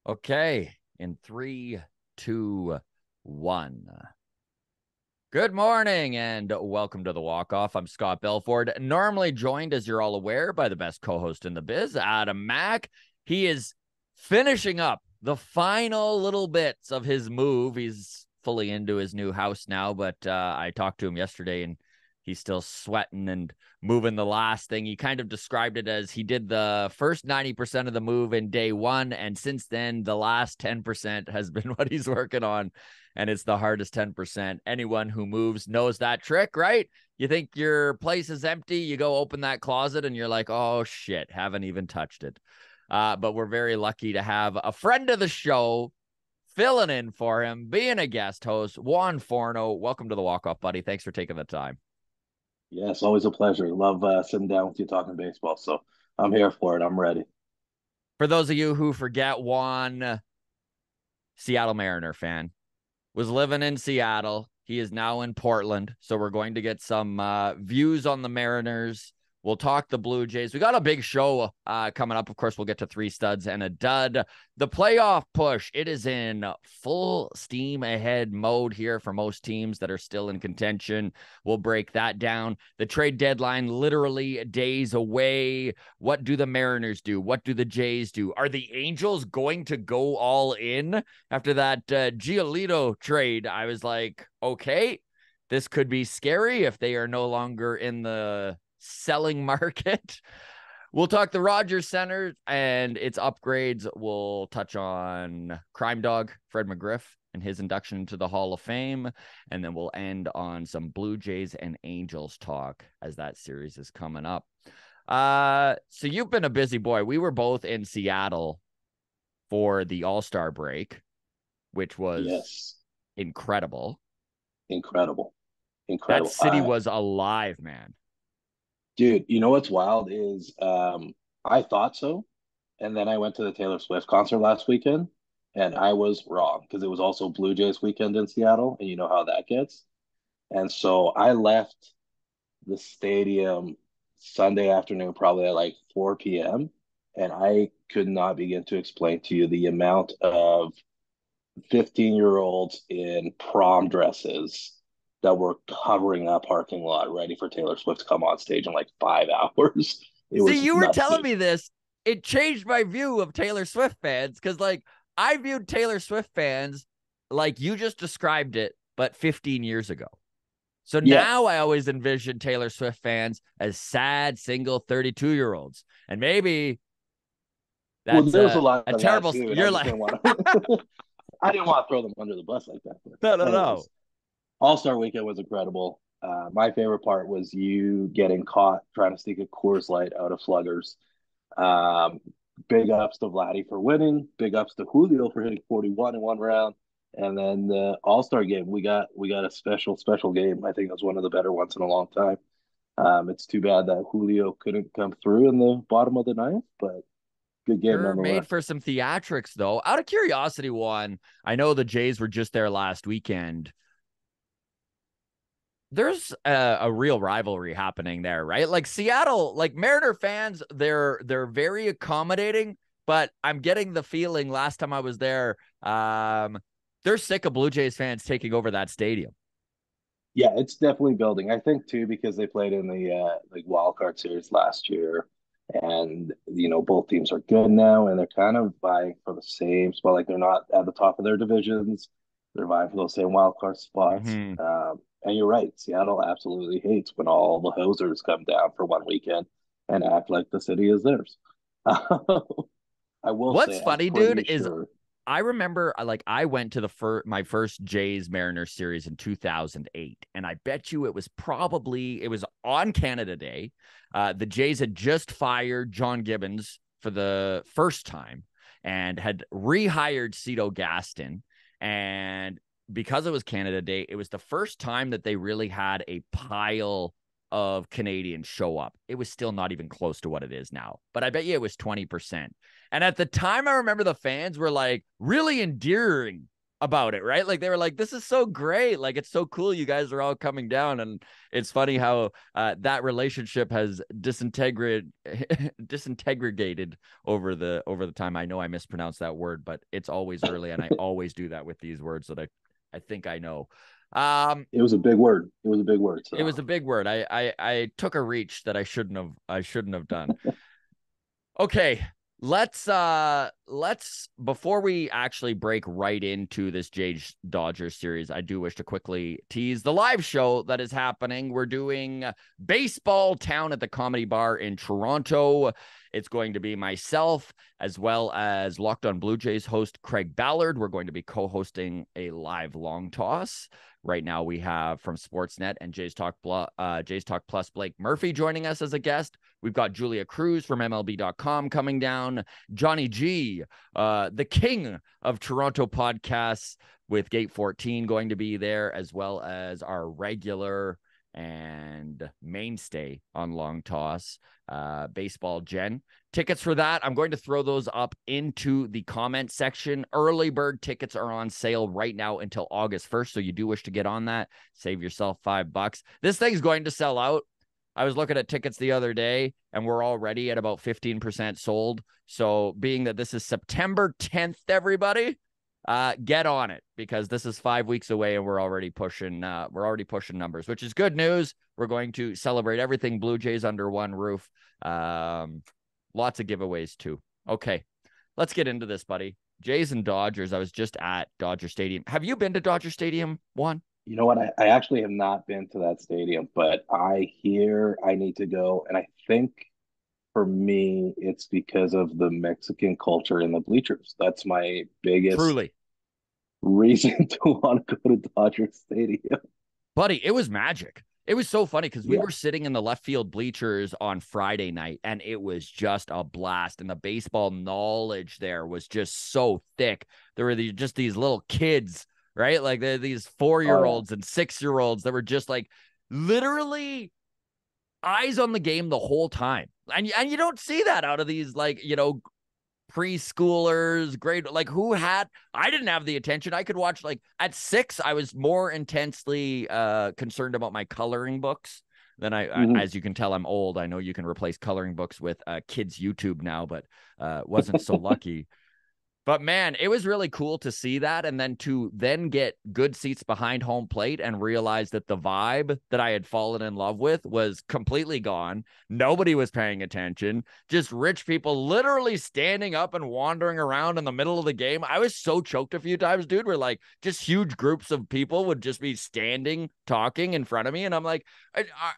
Okay, in three, two, one. Good morning and welcome to the Walk Off. I'm Scott Belford, normally joined, as you're all aware, by the best co-host in the biz, Adam Mack. He is finishing up the final little bits of his move. He's fully into his new house now, but I talked to him yesterday and he's still sweating and moving the last thing. He kind of described it as he did the first 90% of the move in day one, and since then, the last 10% has been what he's working on, and it's the hardest 10%. Anyone who moves knows that trick, right? You think your place is empty, you go open that closet, and you're like, oh shit, haven't even touched it. But we're very lucky to have a friend of the show filling in for him, being a guest host, Juan Forno. Welcome to the Walk Off, buddy. Thanks for taking the time. Yes, always a pleasure. Love sitting down with you talking baseball. So I'm here for it. I'm ready. For those of you who forget, Juan, Seattle Mariner fan, was living in Seattle. He is now in Portland. So we're going to get some views on the Mariners. We'll talk the Blue Jays. We got a big show coming up. Of course, we'll get to three studs and a dud. The playoff push, it is in full steam ahead mode here for most teams that are still in contention. We'll break that down. The trade deadline literally days away. What do the Mariners do? What do the Jays do? Are the Angels going to go all in after that Giolito trade? I was like, okay, this could be scary if they are no longer in the selling market. We'll talk the Rogers Center and its upgrades. We'll touch on Crime Dog, Fred McGriff, and his induction into the Hall of Fame. And then we'll end on some Blue Jays and Angels talk as that series is coming up. So you've been a busy boy. We were both in Seattle for the All-Star break, which was Yes, incredible. incredible, That incredible. city was alive, man. Dude, you know what's wild is I thought so, and then I went to the Taylor Swift concert last weekend, and I was wrong because it was also Blue Jays weekend in Seattle, and you know how that gets. And so I left the stadium Sunday afternoon, probably at like 4 p.m., and I could not begin to explain to you the amount of 15-year-olds in prom dresses that were covering that parking lot ready for Taylor Swift to come on stage in like 5 hours. It See, was you were nuts, telling dude. me this. It changed my view of Taylor Swift fans because, like, I viewed Taylor Swift fans like you just described it, but 15 years ago. So Yeah. now I always envision Taylor Swift fans as sad, single 32-year-olds. And maybe Well, that's there was a lot a of that terrible, too, and I you're just like, didn't want to. I didn't want to throw them under the bus like that. no, no, But no. anyways, All Star Weekend was incredible. My favorite part was you getting caught trying to sneak a Coors Light out of Sluggers. Um, Big ups to Vladdy for winning. Big ups to Julio for hitting 41 in one round. And then the All Star game, we got a special game. I think it was one of the better ones in a long time. It's too bad that Julio couldn't come through in the bottom of the ninth, but good game Sure nonetheless. made for some theatrics, though. Out of curiosity, one, I know the Jays were just there last weekend. There's a real rivalry happening there, right? Like Seattle, like Mariner fans, they're very accommodating, but I'm getting the feeling last time I was there, they're sick of Blue Jays fans taking over that stadium. Yeah, it's definitely building. I think too because they played in the like wild card series last year, and both teams are good now, and they're kind of vying for the same spot. Like they're not at the top of their divisions; they're vying for those same wild card spots. Mm-hmm. And you're right, Seattle absolutely hates when all the hosers come down for one weekend and act like the city is theirs. I will What's say, I'm funny, dude, pretty is sure. I remember like I went to the my first Jays Mariners series in 2008, and I bet you it was on Canada Day. The Jays had just fired John Gibbons for the first time and had rehired Cito Gaston, and because it was Canada Day, it was the first time that they really had a pile of Canadians show up. It was still not even close to what it is now, but I bet you it was 20%. And at the time, I remember the fans were like really endearing about it, right? Like they were like, this is so great. Like it's so cool. You guys are all coming down. And it's funny how that relationship has disintegrated over the time. I know I mispronounced that word, but it's always early. And I always do that with these words that I think I know. It was a big word. It was a big word. It So was a big word. I took a reach that I shouldn't have done. Okay, let's before we actually break right into this Jays Dodgers series, I do wish to quickly tease the live show that is happening. We're doing Baseball Town at the Comedy Bar in Toronto. It's going to be myself as well as Locked On Blue Jays host Craig Ballard. We're going to be co-hosting a live long toss. Right now, we have from Sportsnet and Jays Talk Plus Blake Murphy joining us as a guest. We've got Julia Cruz from MLB.com coming down. Johnny G, the king of Toronto podcasts with Gate 14 going to be there, as well as our regular and mainstay on Long Toss, Baseball Jen. Tickets for that, I'm going to throw those up into the comment section. Early bird tickets are on sale right now until August 1st. So you do wish to get on that, save yourself $5. This thing's going to sell out. I was looking at tickets the other day and we're already at about 15% sold. So being that this is September 10th, everybody, get on it because this is 5 weeks away and we're already pushing numbers, which is good news. We're going to celebrate everything Blue Jays under one roof. Lots of giveaways too. Okay, let's get into this, buddy. Jays and Dodgers. I was just at Dodger Stadium. Have you been to Dodger Stadium, Juan? you know what? I actually have not been to that stadium, but I hear I need to go, and I think for me, it's because of the Mexican culture in the bleachers. That's my biggest Truly. reason to want to go to Dodger Stadium. Buddy, it was magic. It was so funny because we Yeah. were sitting in the left field bleachers on Friday night and it was just a blast. And the baseball knowledge there was just so thick. There were just these little kids, right? Like these Oh yeah. 4-year-olds and 6-year-olds that were just like literally eyes on the game the whole time. And you don't see that out of these like, preschoolers, grade, like I didn't have the attention. I could watch like at 6, I was more intensely concerned about my coloring books than Mhm. as you can tell, I'm old. I know you can replace coloring books with kids YouTube now, but wasn't so lucky. But man, it was really cool to see that and then to get good seats behind home plate and realize that the vibe that I had fallen in love with was completely gone. Nobody was paying attention. Just rich people literally standing up and wandering around in the middle of the game. I was so choked a few times, dude, where like just huge groups of people would just be standing talking in front of me and I'm like,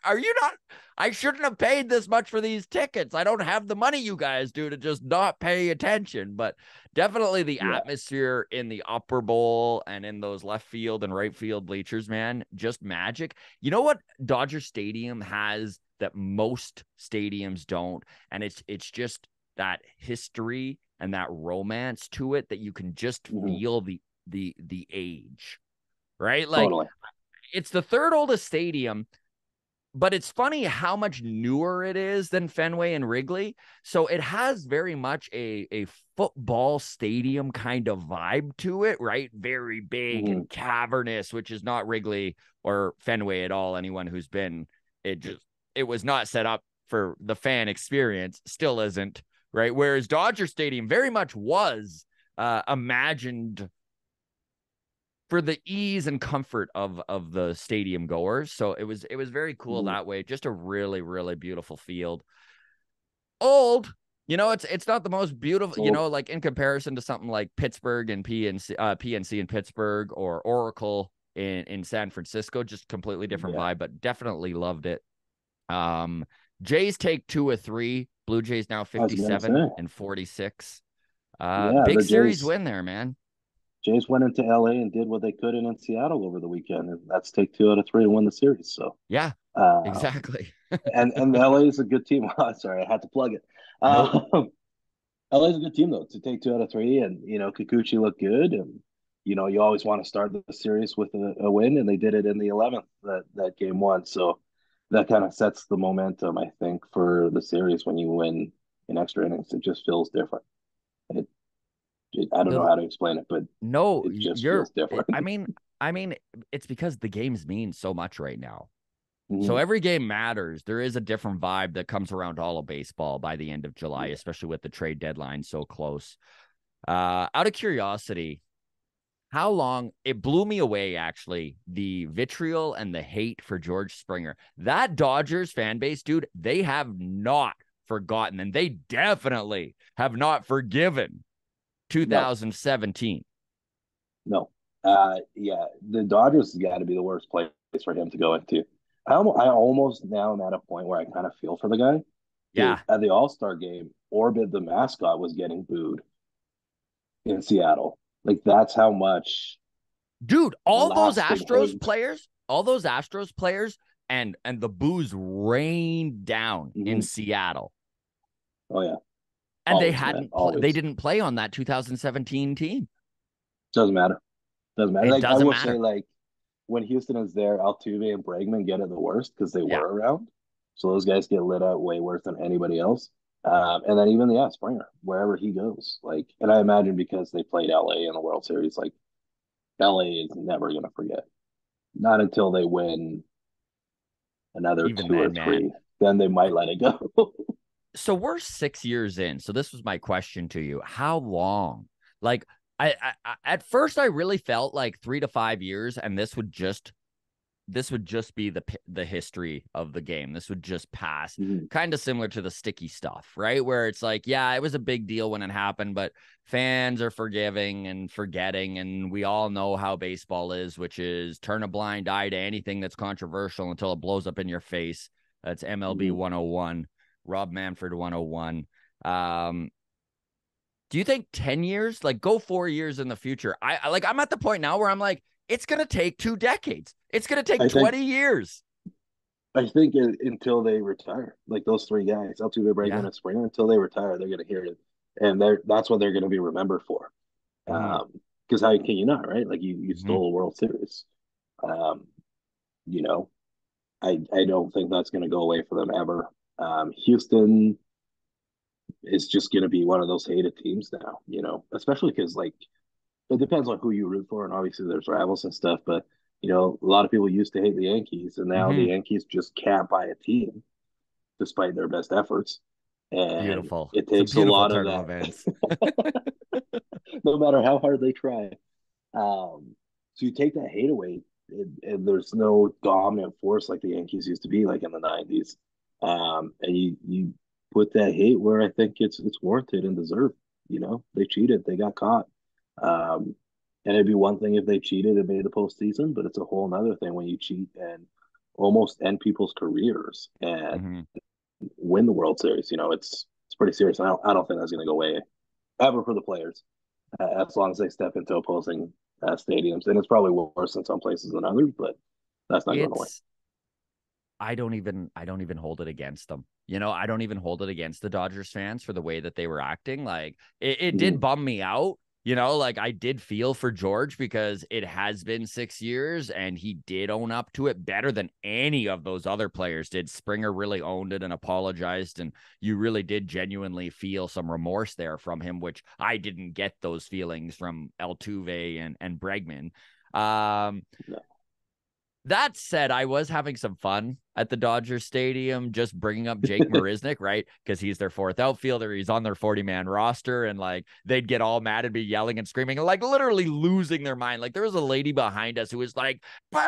are you not I shouldn't have paid this much for these tickets. I don't have the money you guys do to just not pay attention. But definitely the Yeah. atmosphere in the upper bowl and in those left field and right field bleachers, man, just magic. You know what Dodger Stadium has that most stadiums don't? And it's just that history and that romance to it that you can just Mhm. feel the age, right? Like Totally. it's the third oldest stadium, but it's funny how much newer it is than Fenway and Wrigley. So it has very much a football stadium kind of vibe to it, right? Very big Mhm. and cavernous, which is not Wrigley or Fenway at all. Anyone who's been, it was not set up for the fan experience, still isn't, right? Whereas Dodger Stadium very much was imagined for the ease and comfort of the stadium goers. So it was very cool Mhm. that way. Just a really, really beautiful field. Old, it's not the most beautiful, So like in comparison to something like Pittsburgh and PNC in Pittsburgh or Oracle in San Francisco. Just completely different yeah, vibe, but definitely loved it. Um, Jays take 2 or 3. Blue Jays now I was gonna 57 say, and 46. yeah, Big the series Jays win there, man. Jays went into LA and did what they could in Seattle over the weekend, and that's take 2 out of 3 to win the series. So, Yeah, um, exactly. and LA is a good team. Sorry, I had to plug it. Nope. LA is a good team though to take 2 out of 3, and Kikuchi looked good, and you always want to start the series with a win, and they did it in the 11th that game one. So that kind of sets the momentum, I think, for the series when you win in extra innings. It just feels different. It I don't know The, how to explain it, but no, it just feels different. I mean, it's because the games mean so much right now. So Mhm. every game matters. There is a different vibe that comes around all of baseball by the end of July, Yeah. especially with the trade deadline so close. Out of curiosity, how long it blew me away, actually, the vitriol and the hate for George Springer. That Dodgers fan base, dude, they have not forgotten, and they definitely have not forgiven No, 2017. no. Yeah, the Dodgers has got to be the worst place for him to go into. I almost now am at a point where I kind of feel for the guy. Dude, Yeah. at the All-Star game, Orbit the mascot was getting booed in Seattle. Like that's how much Dude, lasting hate. All those Astros players and the booze rained down in Mhm. Seattle. Oh yeah, And always, man, they always. didn't play on that 2017 team. Doesn't matter. Doesn't matter. It Like I doesn't will say, matter. like when Houston is there, Altuve and Bregman get it the worst because they Yeah. were around. So those guys get lit out way worse than anybody else. And then even Springer, wherever he goes, like, and I imagine because they played LA in the World Series, like LA is never going to forget. Not until they win another Even two or then, man. three, then they might let it go. So we're 6 years in. So this was my question to you. How long? Like at first I really felt like 3 to 5 years, and this would just be the history of the game. This would just pass, Mhm. kind of similar to the sticky stuff, right? Where it's like, yeah, it was a big deal when it happened, but fans are forgiving and forgetting, and we all know how baseball is, which is turn a blind eye to anything that's controversial until it blows up in your face. That's MLB Mhm. 101, Rob Manfred 101. Um, do you think 10 years, like go 4 years in the future? I'm at the point now where I'm like, it's going to take 2 decades. It's going to take I think 20 years. until they retire, like those three guys, Altuve, Bregman, Yeah. and Springer, until they retire, they're going to hear it, and that's what they're going to be remembered for. Mm-hmm. Because how can you not, right? Like you Mm-hmm. stole a World Series. Um, you know, I don't think that's going to go away for them ever. Houston is just going to be one of those hated teams now. Especially because like it depends on who you root for, and obviously there's rivals and stuff. But a lot of people used to hate the Yankees, and now the Mm-hmm. Yankees just can't buy a team despite their best efforts. And Beautiful. it It's a takes a beautiful lot of turn of that, events. no matter how hard they try. So you take that hate away, and there's no dominant force like the Yankees used to be, like in the '90s. And you put that hate where I think it's warranted and deserved. They cheated, they got caught. Um, and it'd be one thing if they cheated and made the postseason, but it's a whole other thing when you cheat and almost end people's careers and Mm-hmm. win the World Series. It's pretty serious. I don't think that's going to go away ever for the players as long as they step into opposing stadiums. And it's probably worse in some places than others, but that's not going away. It's I don't even hold it against them. I don't even hold it against the Dodgers fans for the way that they were acting. Like it did Mm-hmm. bum me out. Like I did feel for George because it has been 6 years and he did own up to it better than any of those other players did. Springer really owned it and apologized. And you really did genuinely feel some remorse there from him, which I didn't get those feelings from Altuve and Bregman. Um, No. that said, I was having some fun at the Dodgers Stadium, just bringing up Jake Marisnick, right? Because he's their fourth outfielder. He's on their 40-man roster. And like they'd get all mad and be yelling and screaming, and like literally losing their mind. Like there was a lady behind us who was like, you're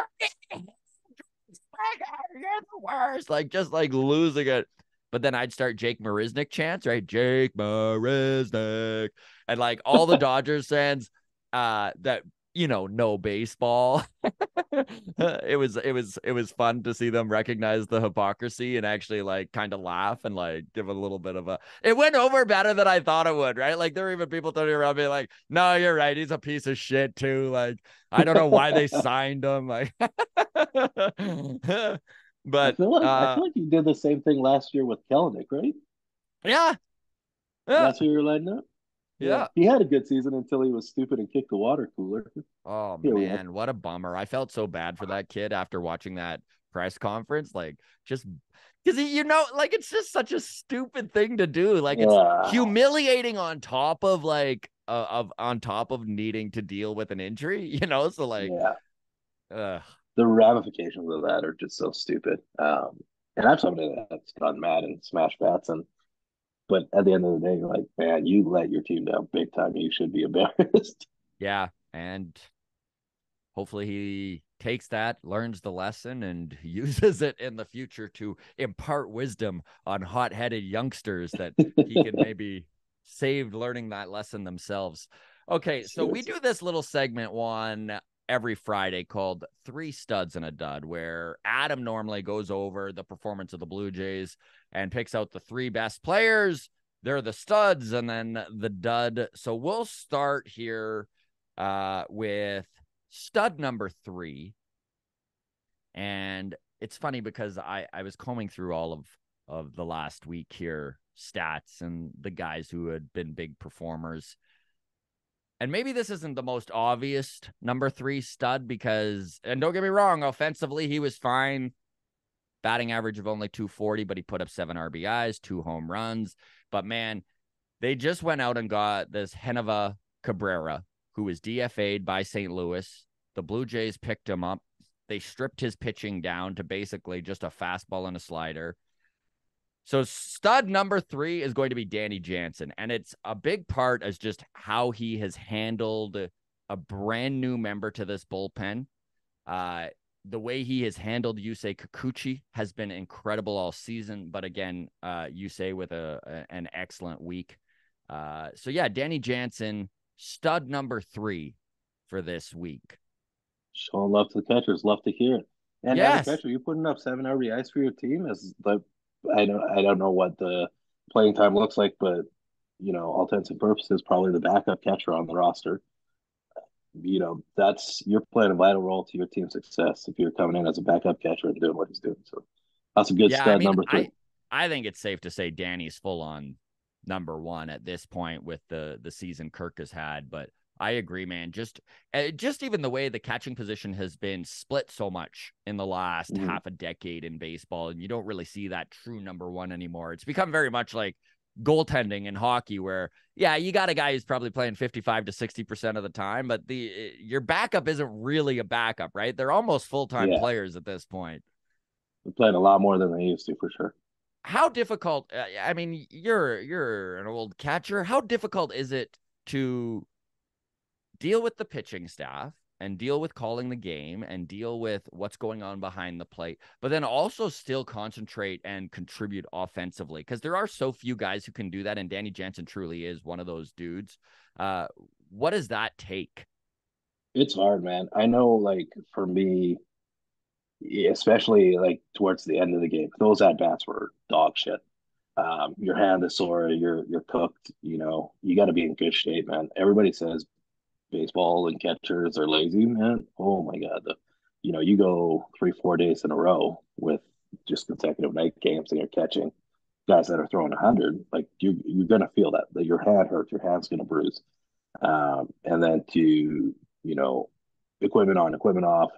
the worst. Like just like losing it. But then I'd start Jake Marisnick chants, right? Jake Marisnick. And like all the Dodgers fans that know baseball. It was fun to see them recognize the hypocrisy and actually like kind of laugh and like give a little bit of a it went over better than I thought it would, right? Like there were even people turning around being like, no, you're right, he's a piece of shit too. Like I don't know why they signed him. Like I but feel like I feel like you did the same thing last year with Kelenic, right? yeah, yeah, Last year you were lighting up. Yeah, yeah. he had a good season until he was stupid and kicked the water cooler. Oh Here we are. man, what a bummer. I felt so bad for that kid after watching that press conference. Like, just because like it's just such a stupid thing to do. Like, it's Yeah, humiliating on top of like of on top of needing to deal with an injury, so like, Yeah, uh, the ramifications of that are just so stupid. And I'm somebody that's gone mad and smashed bats, and but at the end of the day, like, man, you let your team down big time. You should be embarrassed. yeah, and hopefully he takes that, learns the lesson, and uses it in the future to impart wisdom on hot-headed youngsters that he can maybe save learning that lesson themselves. Okay, so we do this little segment one every Friday called Three Studs and a Dud, where Adam normally goes over the performance of the Blue Jays and picks out the three best players. They're the studs and then the dud. So we'll start here with stud number 3. And it's funny because I was combing through all of the last week here stats and the guys who had been big performers. And maybe this isn't the most obvious number 3 stud because, and don't get me wrong, offensively, he was fine. Batting average of only 240, but he put up 7 RBIs, 2 home runs. But man, they just went out and got this Geneva Cabrera, who was DFA'd by St. Louis. The Blue Jays picked him up. They stripped his pitching down to basically just a fastball and a slider. So stud number 3 is going to be Danny Jansen. And it's a big part as just how he has handled a brand new member to this bullpen. The way he has handled Yusei Kikuchi has been incredible all season. But again, Yusei with an excellent week. So yeah, Danny Jansen, stud number 3 for this week. Showing love to the catchers, love to hear it. And as a Yes. catcher, you putting up 7 RBIs for your team as the I don't know what the playing time looks like, but all intents and purposes, probably the backup catcher on the roster. That's you're playing a vital role to your team's success if you're coming in as a backup catcher and doing what he's doing. So that's a good Yeah, I stud mean, number 3. I think it's safe to say Danny's full on number 1 at this point with the season Kirk has had, but I agree, man. Just even the way the catching position has been split so much in the last half a decade in baseball, and you don't really see that true number 1 anymore. It's become very much like goaltending in hockey, where yeah, you got a guy who's probably playing 55 to 60% of the time, but your backup isn't really a backup, right? They're almost full-time Yeah, players at this point. they're playing a lot more than they used to for sure. How difficult? I mean, you're an old catcher. How difficult is it to deal with the pitching staff and deal with calling the game and deal with what's going on behind the plate, but then also still concentrate and contribute offensively? Because there are so few guys who can do that, and Danny Jansen truly is one of those dudes. What does that take? It's hard, man. I know, like for me, especially like towards the end of the game, those at bats were dog shit. Your hand is sore, you're cooked. You got to be in good shape, man. Everybody says baseball and catchers are lazy, man. Oh my god, you go 3-4 days in a row with just consecutive night games and you're catching guys that are throwing 100. Like you're gonna feel that your hand hurts, your hand's gonna bruise. And then to equipment on, equipment off,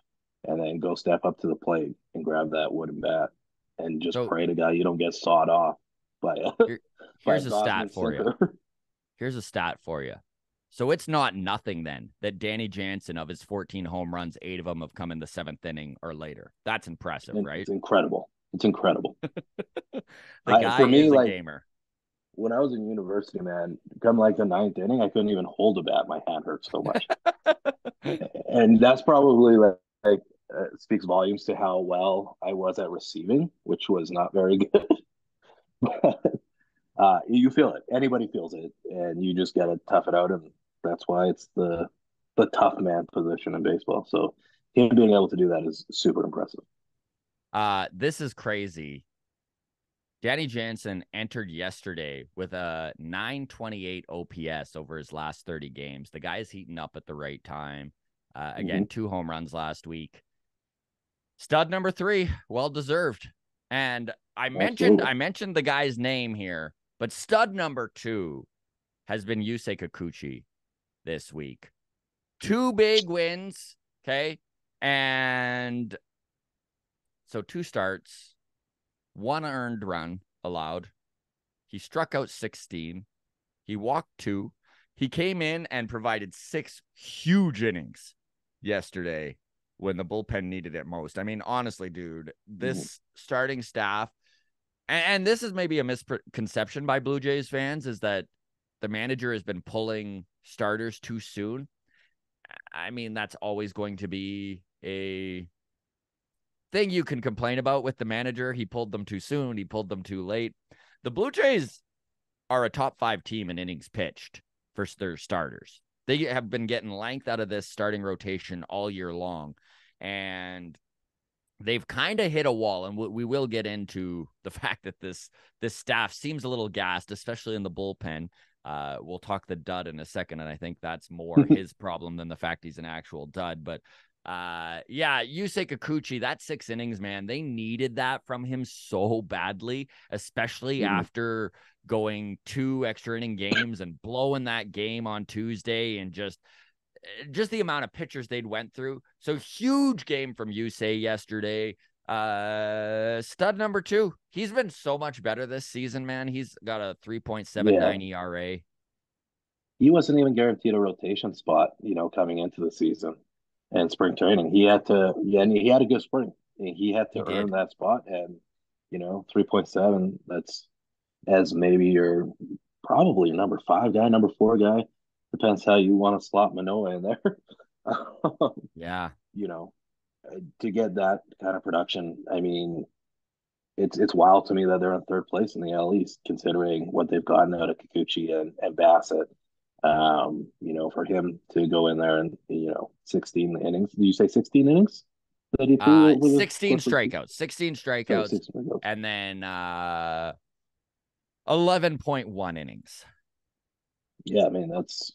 and then go step up to the plate and grab that wooden bat and just So pray to God you don't get sawed off by a here, by a here's a Gosman stat for you. sinker. Here's a stat for you. So it's not nothing then that Danny Jansen, of his 14 home runs, 8 of them have come in the 7th inning or later. That's impressive, right? It's incredible. It's incredible. The guy For me, is a like gamer. when I was in university, man, come like the 9th inning, I couldn't even hold a bat. My hand hurt so much, and that's probably like speaks volumes to how well I was at receiving, which was not very good. But you feel it. Anybody feels it, and you just got to tough it out, and that's why it's the tough man position in baseball. So him being able to do that is super impressive. This is crazy. Danny Jansen entered yesterday with a 928 OPS over his last 30 games. The guy is heating up at the right time. Again, 2 home runs last week. Stud number 3, well deserved. And I mentioned the guy's name here, but stud number 2 has been Yusei Kikuchi this week. 2 big wins, okay? And so 2 starts, 1 earned run allowed. He struck out 16. He walked 2, he came in and provided 6 huge innings yesterday when the bullpen needed it most. I mean, honestly, dude, this starting staff, and this is maybe a misconception by Blue Jays fans, is that the manager has been pulling starters too soon. I mean, that's always going to be a thing you can complain about with the manager. He pulled them too soon. He pulled them too late. The Blue Jays are a top 5 team in innings pitched for their starters. They have been getting length out of this starting rotation all year long. And they've kind of hit a wall, and we will get into the fact that this staff seems a little gassed, especially in the bullpen. We'll talk the dud in a second, and I think that's more his problem than the fact he's an actual dud. But yeah, Yusei Kikuchi, that 6 innings, man, they needed that from him so badly, especially after going 2 extra inning games and blowing that game on Tuesday, and just the amount of pitchers they'd went through. So huge game from Yusei yesterday. Stud number 2. He's been so much better this season, man. He's got a 3.79 ERA. He wasn't even guaranteed a rotation spot, coming into the season and spring training. He had to, he had a good spring. He had to earn that spot, and 3.7. That's as maybe your probably number 5 guy, number 4 guy. Depends how you want to slot Manoah in there. Yeah. To get that kind of production, I mean, it's wild to me that they're in 3rd place in the AL East, considering what they've gotten out of Kikuchi and Bassett. For him to go in there and 16 innings. Did you say 16 innings? 16 strikeouts. 16 strikeouts, and then 11.1 innings. Yeah, I mean, that's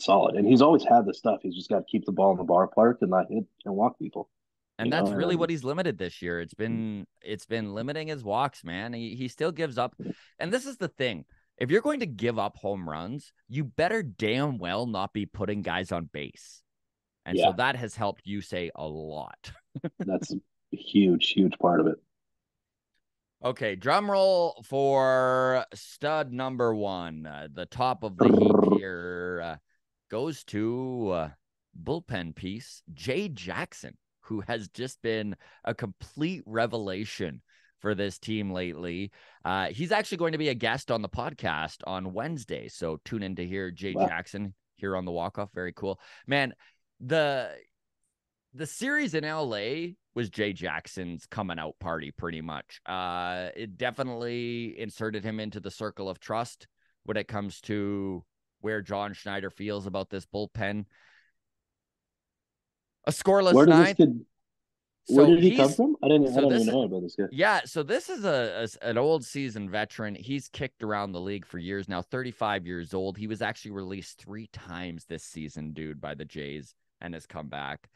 solid. And he's always had the stuff. He's just got to keep the ball in the ballpark and not hit and walk people. And that's really what he's limited this year. It's been limiting his walks, man. He still gives up. And this is the thing. If you're going to give up home runs, you better damn well not be putting guys on base. And so that has helped Yusei a lot. That's a huge, huge part of it. Okay, drum roll for stud number 1. The top of the heap here goes to bullpen piece, Jay Jackson, who has just been a complete revelation for this team lately. He's actually going to be a guest on the podcast on Wednesday, so tune in to hear Jay Jackson here on the walk-off. Very cool. Man, the series in LA was Jay Jackson's coming out party pretty much. It definitely inserted him into the circle of trust when it comes to where John Schneider feels about this bullpen. A scoreless 9th. Where did he come from? I don't even know about this guy. Yeah, so this is an old season veteran. He's kicked around the league for years now, 35 years old. He was actually released 3 times this season, dude, by the Jays, and has come back.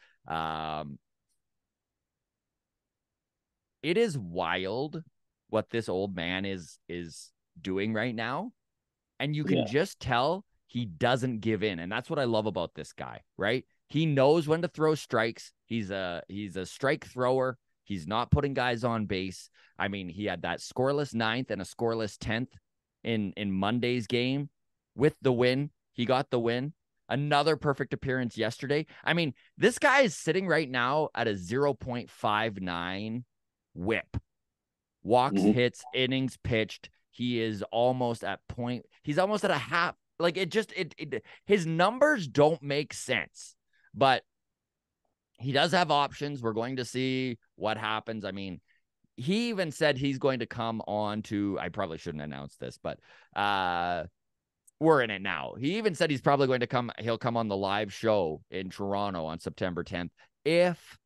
It is wild what this old man is doing right now. And you can just tell he doesn't give in. And that's what I love about this guy, right? He knows when to throw strikes. He's a strike thrower. He's not putting guys on base. I mean, he had that scoreless 9th and a scoreless 10th in Monday's game with the win. He got the win. Another perfect appearance yesterday. I mean, this guy is sitting right now at a 0.59 whip. Walks, hits, innings pitched. He is almost at point. He's almost at a half. Like his numbers don't make sense, but he does have options. We're going to see what happens. I mean, he even said he's going to come on to, I probably shouldn't announce this, but we're in it now. He even said he's probably going to he'll come on the live show in Toronto on September 10th. If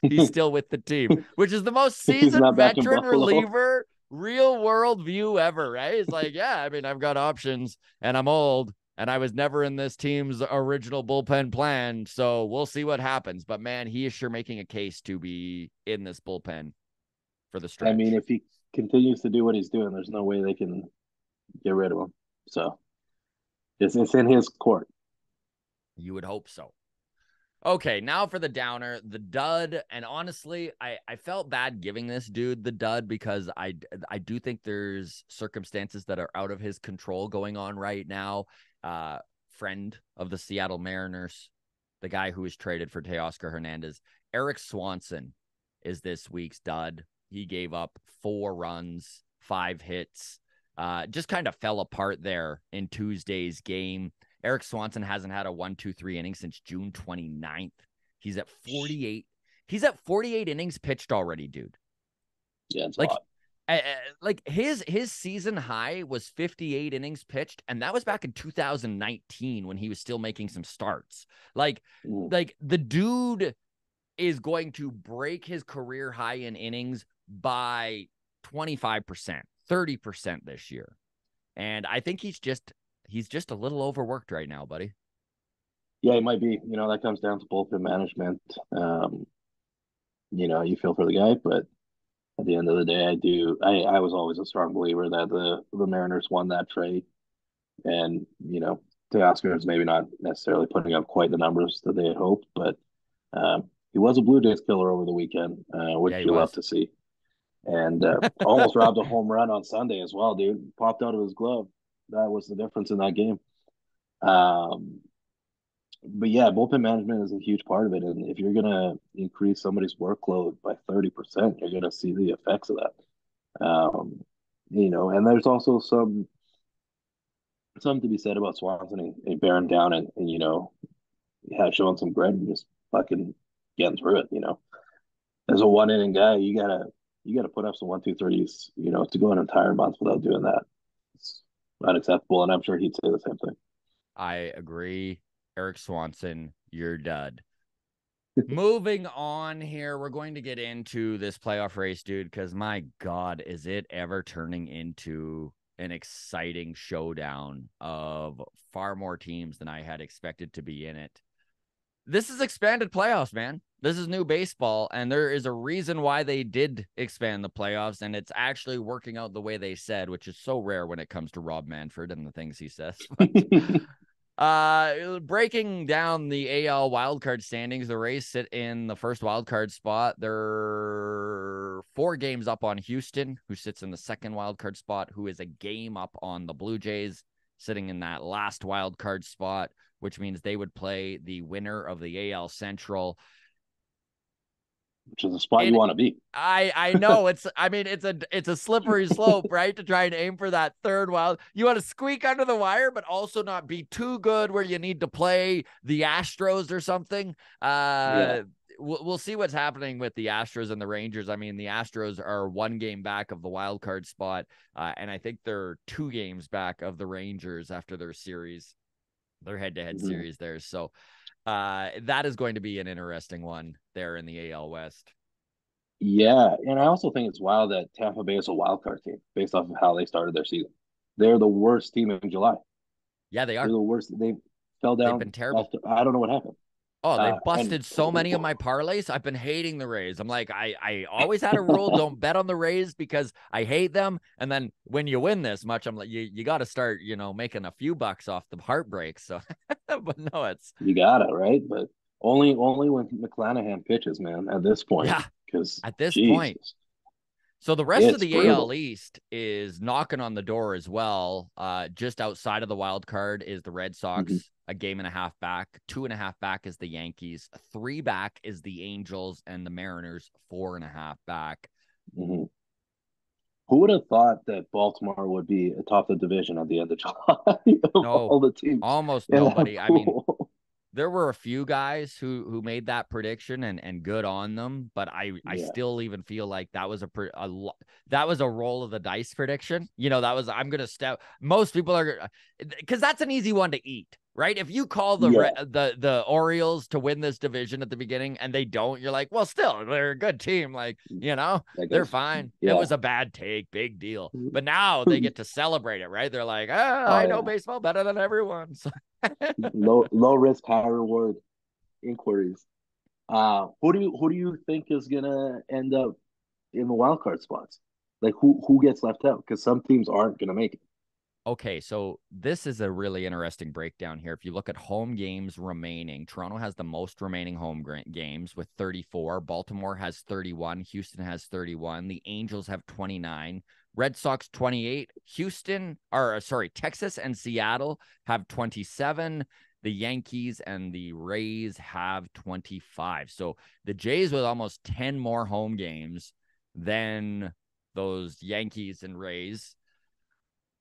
he's still with the team, which is the most seasoned veteran reliever, real world view ever, right? It's like, yeah, I mean, I've got options and I'm old and I was never in this team's original bullpen plan. So we'll see what happens. But man, he is sure making a case to be in this bullpen for the stretch. I mean, if he continues to do what he's doing, there's no way they can get rid of him. So it's in his court. You would hope so. Okay, now for the downer, the dud. And honestly, I felt bad giving this dude the dud because I do think there's circumstances that are out of his control going on right now. Friend of the Seattle Mariners, the guy who was traded for Teoscar Hernandez, Eric Swanson is this week's dud. He gave up 4 runs, 5 hits, just kind of fell apart there in Tuesday's game. Eric Swanson hasn't had a 1-2-3 inning since June 29th. He's at 48. He's at 48 innings pitched already, dude. Yeah, it's Like, hot. like his season high was 58 innings pitched, and that was back in 2019 when he was still making some starts. Like the dude is going to break his career high in innings by 25%, 30% this year. And I think he's just a little overworked right now, buddy. Yeah, it might be. You know, that comes down to bullpen management. You know, you feel for the guy, but at the end of the day, I was always a strong believer that the Mariners won that trade. And, you know, Teoscar is maybe not necessarily putting up quite the numbers that they had hoped, but he was a Blue Jays killer over the weekend, which Yeah, he you love was. to see. And almost robbed a home run on Sunday as well, dude. Popped out of his glove. That was the difference in that game. Um, but yeah, bullpen management is a huge part of it. And if you're gonna increase somebody's workload by 30%, you're gonna see the effects of that. You know, and there's also something to be said about Swanson and bearing down and you know, showing some grit and just fucking getting through it. You know, as a 1 inning guy, you gotta put up some 1, 2, 3s. You know, to go an entire month without doing that, it's unacceptable. And I'm sure he'd say the same thing. I agree. Eric Swanson, you're dud. Moving on here, we're going to get into this playoff race, dude, because my God, is it ever turning into an exciting showdown of far more teams than I had expected to be in it. This is expanded playoffs, man. This is new baseball, and there is a reason why they did expand the playoffs, and it's actually working out the way they said, which is so rare when it comes to Rob Manfred and the things he says. Breaking down the AL wildcard standings, the Rays sit in the first wildcard spot. They're 4 games up on Houston, who sits in the second wildcard spot, who is a game up on the Blue Jays, sitting in that last wildcard spot, which means they would play the winner of the AL Central. Which is a spot you And want to be. I know it's a slippery slope, right? To try and aim for that third wild. You want to squeak under the wire, but also not be too good where you need to play the Astros or something. Yeah. We'll see what's happening with the Astros and the Rangers. I mean, the Astros are 1 game back of the wild card spot, and I think they're 2 games back of the Rangers after their series, their head-to-head series there. So that is going to be an interesting one there in the AL West. Yeah, and I also think it's wild that Tampa Bay is a wild card team based off of how they started their season. They're the worst team in July. Yeah, they They're are. the worst. They fell They've down been terrible. after I don't know what happened. Oh, they And busted so many of my parlays. I've been hating the Rays. I'm like, I always had a rule: don't bet on the Rays because I hate them. And then when you win this much, I'm like, you got to start, making a few bucks off the heartbreak. So, but no, it's you got it right, but only when McClanahan pitches, man. At this point, yeah. because At this point, Jesus, so the rest of it's the AL brutal. East is knocking on the door as well. Just outside of the wild card is the Red Mm-hmm. Sox, a game and a half back. 2.5 back is the Yankees. 3 back is the Angels, and the Mariners 4.5 back. Mm-hmm. Who would have thought that Baltimore would be atop the division at the end of July of No, all the teams almost in that nobody. I mean, pool? there were a few guys who made that prediction and good on them, but I Yeah, still even feel like that was that was a roll of the dice prediction. That was I'm gonna step. Most people are because that's an easy one to eat, right? If you call yeah, the Orioles to win this division at the beginning and they don't, you're like, well, still they're a good team, like I they're guess. fine. It Yeah. was a bad take, big deal. But now they get to celebrate it, right? They're like, Oh I know yeah. baseball better than everyone. So Low risk, high reward inquiries. Who do you think is gonna end up in the wild card spots? Like who gets left out? Because some teams aren't gonna make it. Okay, so this is a really interesting breakdown here. If you look at home games remaining, Toronto has the most remaining home games with 34. Baltimore has 31. Houston has 31. The Angels have 29. Red Sox 28. Texas and Seattle have 27. The Yankees and the Rays have 25. So the Jays with almost 10 more home games than those Yankees and Rays.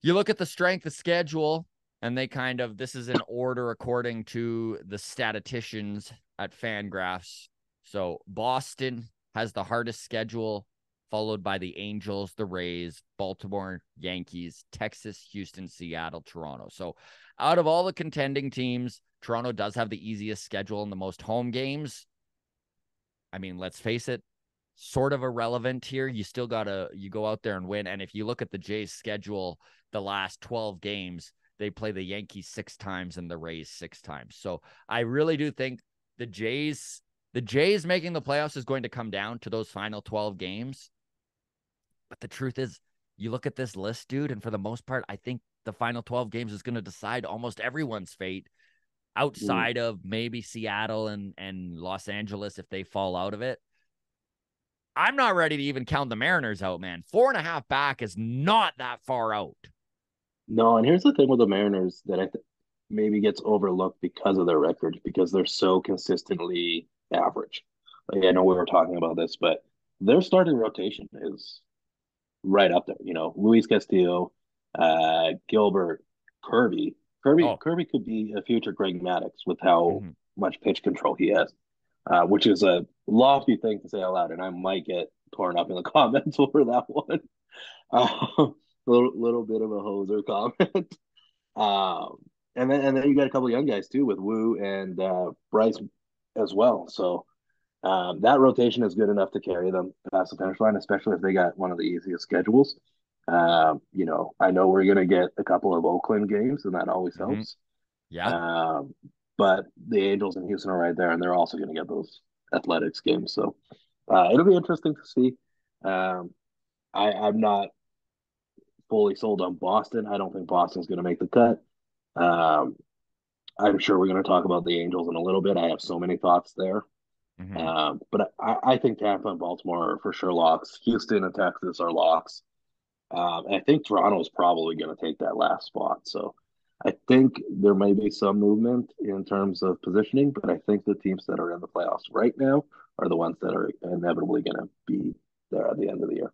You look at the strength of schedule, and this is in order according to the statisticians at Fangraphs. So Boston has the hardest schedule, followed by the Angels, the Rays, Baltimore, Yankees, Texas, Houston, Seattle, Toronto. So out of all the contending teams, Toronto does have the easiest schedule and the most home games. I mean, let's face it, sort of irrelevant here. You still you go out there and win. And if you look at the Jays schedule, the last 12 games, they play the Yankees 6 times and the Rays 6 times. So I really do think the Jays making the playoffs is going to come down to those final 12 games. But the truth is, you look at this list, dude, and for the most part, I think the final 12 games is going to decide almost everyone's fate outside of maybe Seattle and Los Angeles if they fall out of it. I'm not ready to even count the Mariners out, man. 4.5 back is not that far out. No, and here's the thing with the Mariners that maybe gets overlooked because of their record, because they're so consistently average. Like, I know we were talking about this, but their starting rotation is right up there. You know, Luis Castillo, Gilbert, Kirby. Oh, Kirby could be a future Greg Maddux with how mm-hmm. much pitch control he has, which is a lofty thing to say out loud, and I might get torn up in the comments over that one. Little bit of a hoser comment. And then you got a couple of young guys too with Wu and Bryce as well. So that rotation is good enough to carry them past the finish line, especially if they got one of the easiest schedules. I know we're gonna get a couple of Oakland games, and that always Mm-hmm. helps. Yeah. Um, but the Angels and Houston are right there, and they're also going to get those Athletics games. So it'll be interesting to see. Um, I'm not fully sold on Boston. I don't think Boston's going to make the cut. Um, I'm sure we're going to talk about the Angels in a little bit. I have so many thoughts there. Mm-hmm. But I think Tampa and Baltimore are for sure locks. Houston and Texas are locks. And I think Toronto is probably going to take that last spot. So I think there may be some movement in terms of positioning, but I think the teams that are in the playoffs right now are the ones that are inevitably going to be there at the end of the year.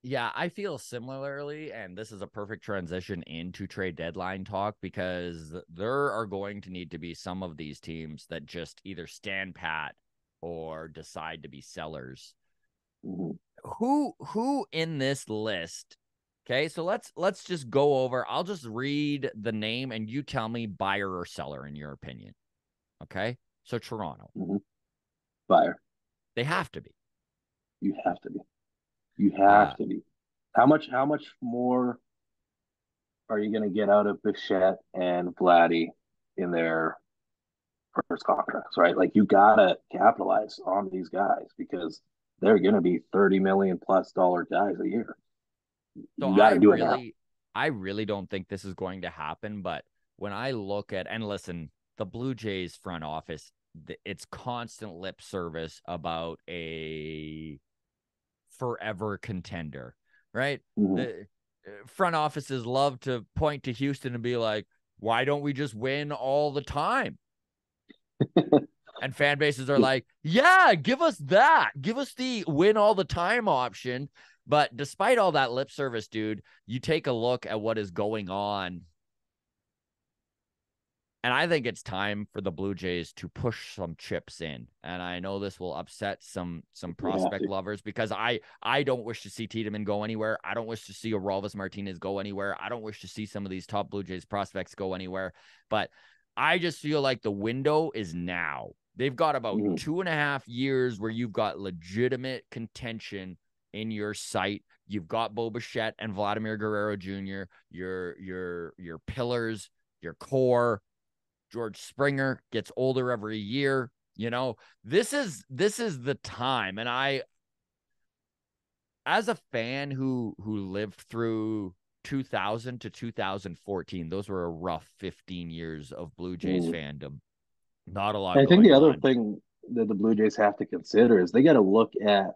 Yeah, I feel similarly, and this is a perfect transition into trade deadline talk because there are going to need to be some of these teams that just either stand pat or decide to be sellers. Mm-hmm. Who in this list? Okay, so let's just go over. I'll just read the name and you tell me buyer or seller in your opinion. Okay? So Toronto. Mm-hmm. Fire. They have to be. You have to be. You have Uh to be. How much more are you going to get out of Bichette and Vladdy in their first contracts, right? Like you gotta capitalize on these guys because they're gonna be 30 million plus dollar guys a year. So You gotta do it now. I really don't think this is going to happen. But when I look at and listen, the Blue Jays front office, it's constant lip service about a forever contender, right? Mm-hmm. The front offices love to point to Houston and be like, why don't we just win all the time? And fan bases are like, yeah, give us that. Give us the win all the time option. But despite all that lip service, dude, you take a look at what is going on. And I think it's time for the Blue Jays to push some chips in. And I know this will upset some You have prospect to. lovers because I don't wish to see Tiedemann go anywhere. I don't wish to see Orelvis Martinez go anywhere. I don't wish to see some of these top Blue Jays prospects go anywhere. But I just feel like the window is now. They've got about Mm-hmm. 2.5 years where you've got legitimate contention in your sight. You've got Bo Bichette and Vladimir Guerrero Jr., your pillars, your core. George Springer gets older every year. This is the time. And I, as a fan who lived through 2000 to 2014. Those were a rough 15 years of Blue Jays fandom. Not a lot I think going the other on. thing that the Blue Jays have to consider is they got to look at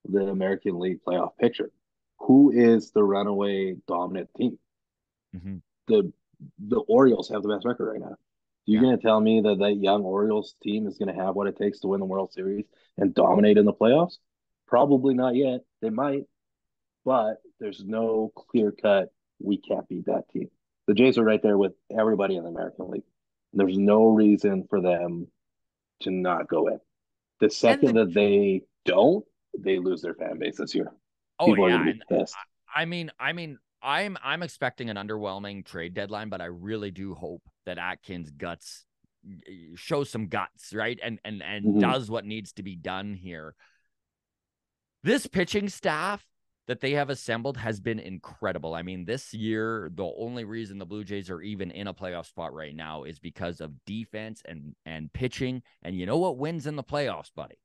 the American League playoff picture. Who is the runaway dominant team? Mm-hmm. The the Orioles have the best record right now. You're Yeah. going to tell me that that young Orioles team is going to have what it takes to win the World Series and dominate in the playoffs? Probably not yet. They might, but there's no clear cut. We can't beat that team. The Jays are right there with everybody in the American League. There's no reason for them to not go in. The And second that they don't, they lose their fan base this year. oh People are yeah, going to and be pissed. I'm expecting an underwhelming trade deadline, but I really do hope that Atkins shows some guts, right? And Mm-hmm. does what needs to be done here. This pitching staff that they have assembled has been incredible. I mean, this year, the only reason the Blue Jays are even in a playoff spot right now is because of defense and pitching. And you know what wins in the playoffs, buddy?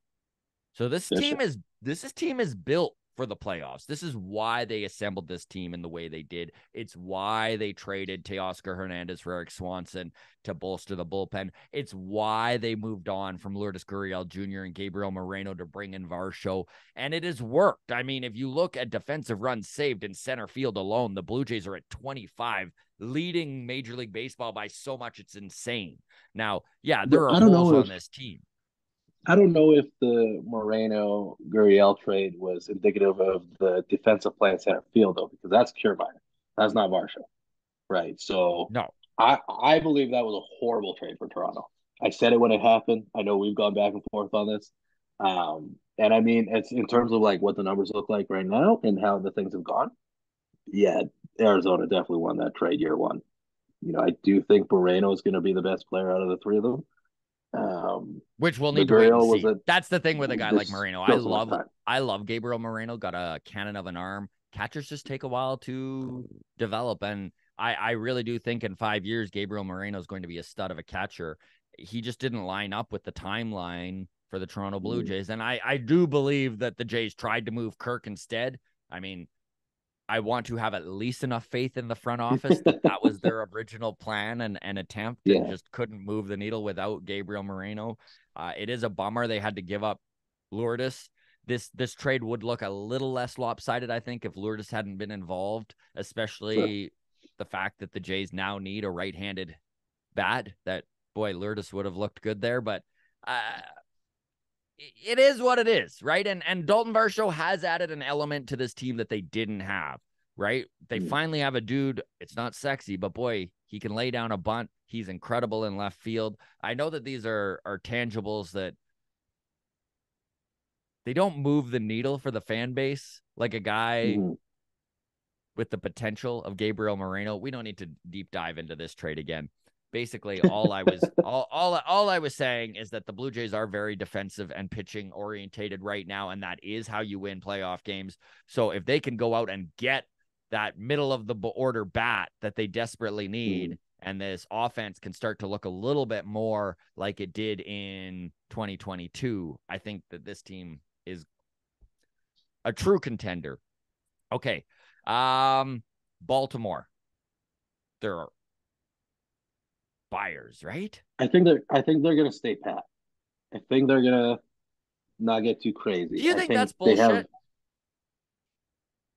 So this team is built for the playoffs. This is why they assembled this team in the way they did. It's why they traded Teoscar Hernandez for Eric Swanson to bolster the bullpen. It's why they moved on from Lourdes Gurriel Jr. and Gabriel Moreno to bring in Varsho. And it has worked. I mean, if you look at defensive runs saved in center field alone, the Blue Jays are at 25, leading Major League Baseball by so much it's insane. Now, yeah, there are holes on this team. I don't know if the Moreno Gurriel trade was indicative of the defensive play in center field though, because that's Kiermaier. That's not Varsho. Right. So No. I believe that was a horrible trade for Toronto. I said it when it happened. I know we've gone back and forth on this. And I mean, it's in terms of like what the numbers look like right now and how the things have gone. Yeah, Arizona definitely won that trade year one. You know, I do think Moreno is going to be the best player out of the three of them. Which we'll The need to wait and Gurriel was see. a That's the thing with a guy like there's Moreno. still so much time. I love Gabriel Moreno. Got a cannon of an arm. Catchers just take a while to develop, and I really do think in 5 years Gabriel Moreno is going to be a stud of a catcher. He just didn't line up with the timeline for the Toronto Blue Jays, and I do believe that the Jays tried to move Kirk instead. I mean, I want to have at least enough faith in the front office that was their original plan and attempt, and just couldn't move the needle without Gabriel Moreno. It is a bummer they had to give up Lourdes. This trade would look a little less lopsided, I think, if Lourdes hadn't been involved, especially the fact that the Jays now need a right-handed bat. That, boy, Lourdes would have looked good there, but it is what it is, right? And Dalton Varsho has added an element to this team that they didn't have, right? They finally have a dude. It's not sexy, but boy, he can lay down a bunt. He's incredible in left field. I know that these are tangibles that they don't move the needle for the fan base like a guy with the potential of Gabriel Moreno. We don't need to deep dive into this trade again. Basically, all I was saying is that the Blue Jays are very defensive and pitching orientated right now, and that is how you win playoff games. So if they can go out and get that middle of the order bat that they desperately need, and this offense can start to look a little bit more like it did in 2022, I think that this team is a true contender. Okay. Baltimore. There are buyers, right? I think they're going to stay pat. I think they're going to not get too crazy. Do you think that's they bullshit? have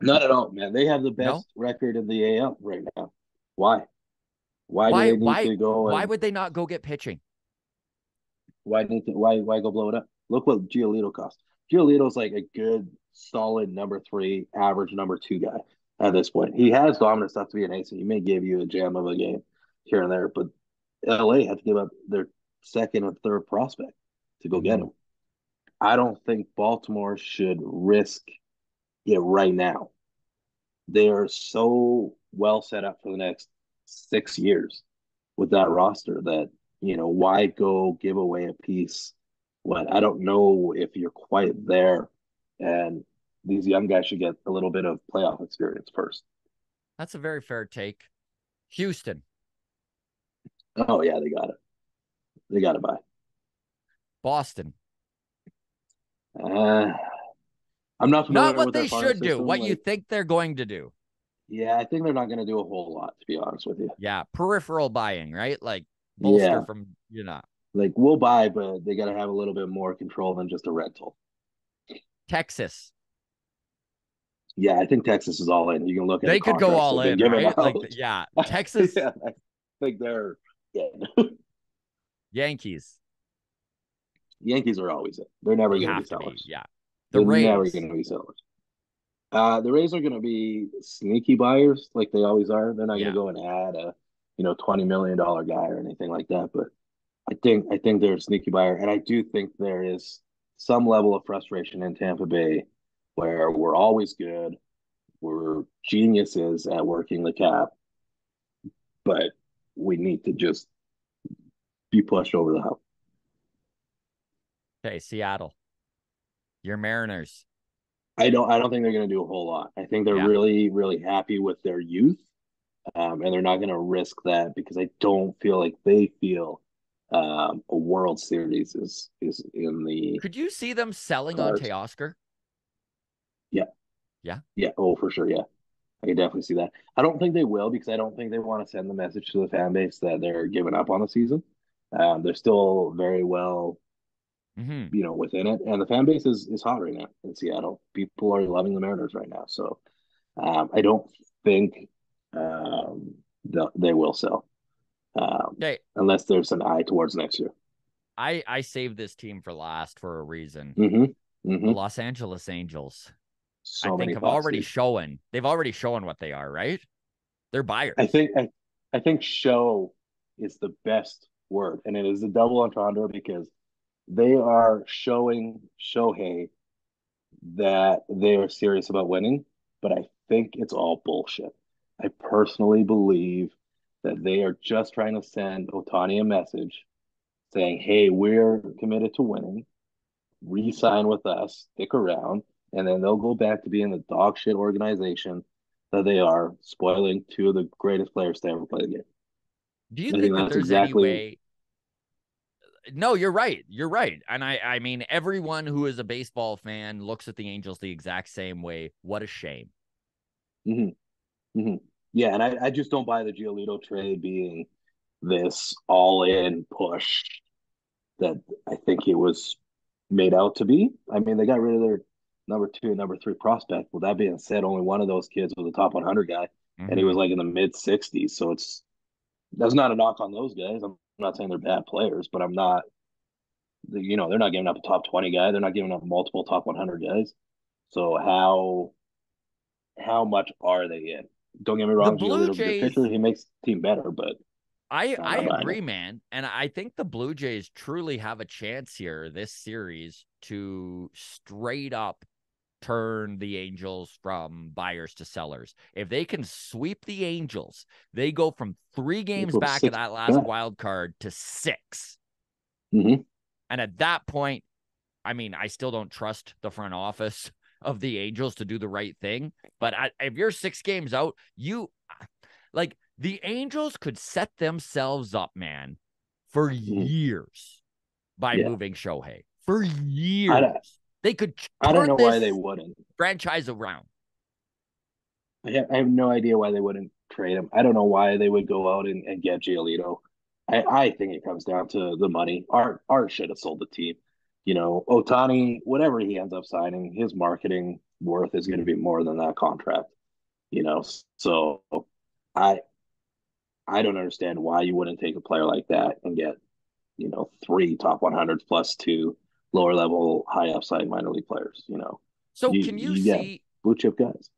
not at all, man. They have the best No? record in the AL right now. Why? Why do they need to go? Why would they not go get pitching? Why go blow it up? Look what Giolito cost. Giolito's like a good, solid number 3, average number 2 guy at this point. He has dominant stuff to be an ace, and he may give you a gem of a game here and there, but LA had to give up their second or third prospect to go get him. I don't think Baltimore should risk it right now. They are so well set up for the next 6 years with that roster that, you know, why go give away a piece when I don't know if you're quite there, and these young guys should get a little bit of playoff experience first. That's a very fair take. Houston. Oh yeah, they got it. They got to buy. Boston. I'm not familiar Not what with they their farm should do. system. What you think they're going to do. Yeah, I think they're not going to do a whole lot, to be honest with you. Yeah, peripheral buying, right? Like bolster Yeah, from, like we'll buy, but they got to have a little bit more control than just a rental. Texas. Yeah, I think Texas is all in. You can look at the They could go contracts all they've been in, giving right? Like, out. yeah, Texas, Yeah, I think they're yeah. Yankees. Yankees are always in. They're never They going to be have to be. sellers. Yeah. The They're never Rays. going to be sellers. The Rays are going to be sneaky buyers, like they always are. They're not going to Yeah. go and add a $20 million guy or anything like that. But I think they're a sneaky buyer, and I do think there is some level of frustration in Tampa Bay, where we're always good, we're geniuses at working the cap, but we need to just be pushed over the hump. Okay, Seattle. Your Mariners. I don't think they're going to do a whole lot. I think they're Yeah. really really happy with their youth, and they're not going to risk that because I don't feel like they feel a World Series is in the Could you see them selling on cards. Teoscar? Yeah, Yeah. yeah, oh for sure, yeah. I can definitely see that. I don't think they will because I don't think they want to send the message to the fan base that they're giving up on the season. They're still very well, Mm-hmm. within it, and the fan base is hot right now in Seattle. People are loving the Mariners right now, so I don't think they will sell Okay. unless there's an eye towards next year. I saved this team for last for a reason. Mm-hmm. The Mm-hmm. Los Angeles Angels, I So think, many have thoughts, already dude. shown they've already shown what they are, right? They're I buyers. think I, I think show is the best word, and it is a double entendre because they are showing Shohei that they are serious about winning, but I think it's all bullshit. I personally believe that they are just trying to send Otani a message saying, "Hey, we're committed to winning. Re-sign with us, stick around," and then they'll go back to being the dog shit organization that they are, spoiling two of the greatest players to ever play the game. Do you I think think that that's there's any exactly. way? No, you're right. You're right. And I mean, everyone who is a baseball fan looks at the Angels the exact same way. What a shame. Mm-hmm, mm-hmm. Yeah, and I just don't buy the Giolito trade being this all-in push that I think it was made out to be. I mean, they got rid of their number two and number three prospect. With that being said, only one of those kids was a top 100 guy, and he Mm-hmm. was like in the mid 60s. So that's not a knock on those guys. I'm not saying they're bad players, but I'm not. They're not giving up a top 20 guy. They're not giving up multiple top 100 guys. So how much are they in? Don't get me The wrong, Blue Giolito's a good pitcher. Jays, He makes the team better, but I'm I not buying it. agree, man. And I think the Blue Jays truly have a chance here this series to straight up turn the Angels from buyers to sellers. If they can sweep the Angels, they go from 3 They games go back of six that last back. wild card to 6. Mm-hmm. And at that point, I mean, I still don't trust the front office of the Angels to do the right thing. But if you're 6 games out, like the Angels could set themselves up, man, for Mm-hmm. years by Yeah, moving Shohei. For I years. They could I don't turn know why they this wouldn't. franchise around. I have no idea why they wouldn't trade him. I don't know why they would go out and get Giolito. I think it comes down to the money. Art should have sold the team. Otani, whatever he ends up signing, his marketing worth is going to be more than that contract. You know, so I I don't understand why you wouldn't take a player like that and get three top 100s plus two lower level high upside minor league players. So You get blue chip guys.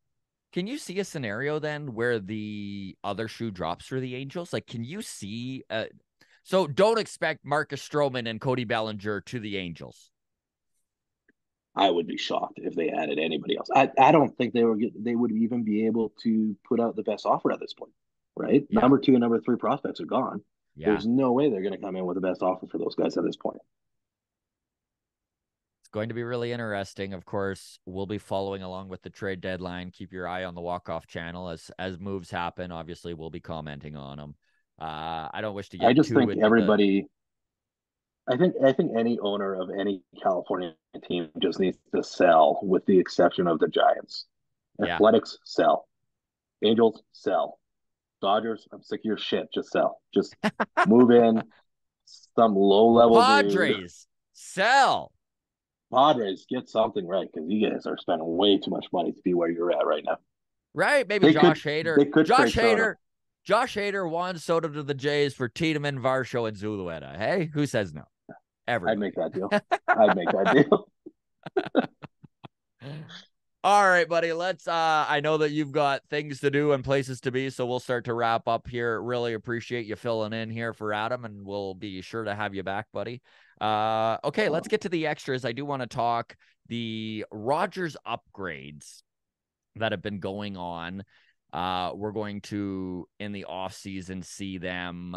can you see a scenario then where the other shoe drops for the Angels? Like, can you see so don't expect Marcus Stroman and Cody Bellinger to the Angels. I would be shocked if they added anybody else. I don't think they would even be able to put out the best offer at this point, right? Yeah. Number two and number three prospects are gone. Yeah. There's no way they're going to come in with the best offer for those guys at this point. It's going to be really interesting. Of course, we'll be following along with the trade deadline. Keep your eye on the walk-off channel as moves happen. Obviously, we'll be commenting on them. I don't wish to I get just too think into the everybody. I think any owner of any California team just needs to sell, with the exception of the Giants. yeah. Athletics sell. Angels, sell. Dodgers, I'm sick of your shit. Just sell. Just move in some low level dude. Padres, sell. Padres, get something right because you guys are spending way too much money to be where you're at right now. Right? Maybe They Josh could Hader. they could Josh trade Soto. Hader. Josh Hader, Juan Soto to the Jays for Tiedemann, Varsho, and Zulueta. Hey, who says no? I'd make Everybody. that deal. I'd make that deal. All right, buddy. Let's I know that you've got things to do and places to be, so we'll start to wrap up here. Really appreciate you filling in here for Adam, and we'll be sure to have you back, buddy. Okay, let's get to the extras. I do want to talk the Rogers upgrades that have been going on. We're going to, in the off season, see them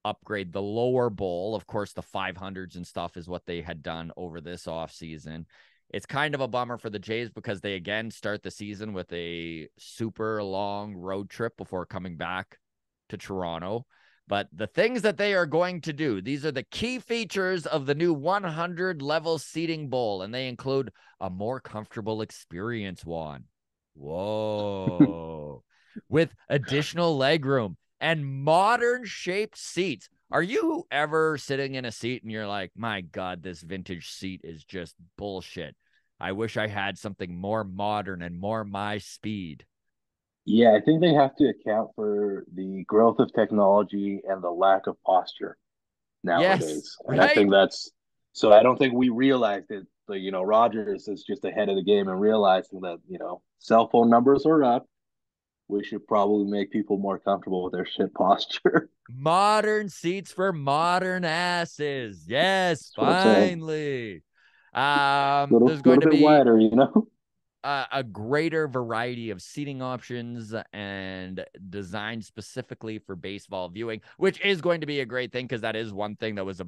upgrade the lower bowl. Of course, the 500s and stuff is what they had done over this off season. It's kind of a bummer for the Jays because they again start the season with a super long road trip before coming back to Toronto. But the things that they are going to do, these are the key features of the new 100 level seating bowl, and they include a more comfortable experience, Juan. Whoa. With additional legroom and modern shaped seats. Are you ever sitting in a seat and you're like, my God, this vintage seat is just bullshit? I wish I had something more modern and more my speed. Yeah, I think they have to account for the growth of technology and the lack of posture Yes, nowadays. And I right? think that's so I don't think we realized it. So, Rogers is just ahead of the game and realizing that, cell phone numbers are up. We should probably make people more comfortable with their shit posture. Modern seats for modern asses. Yes, That's what I'm saying. finally. Little There's going little to bit be wider. a greater variety of seating options and designed specifically for baseball viewing, which is going to be a great thing because that is one thing that was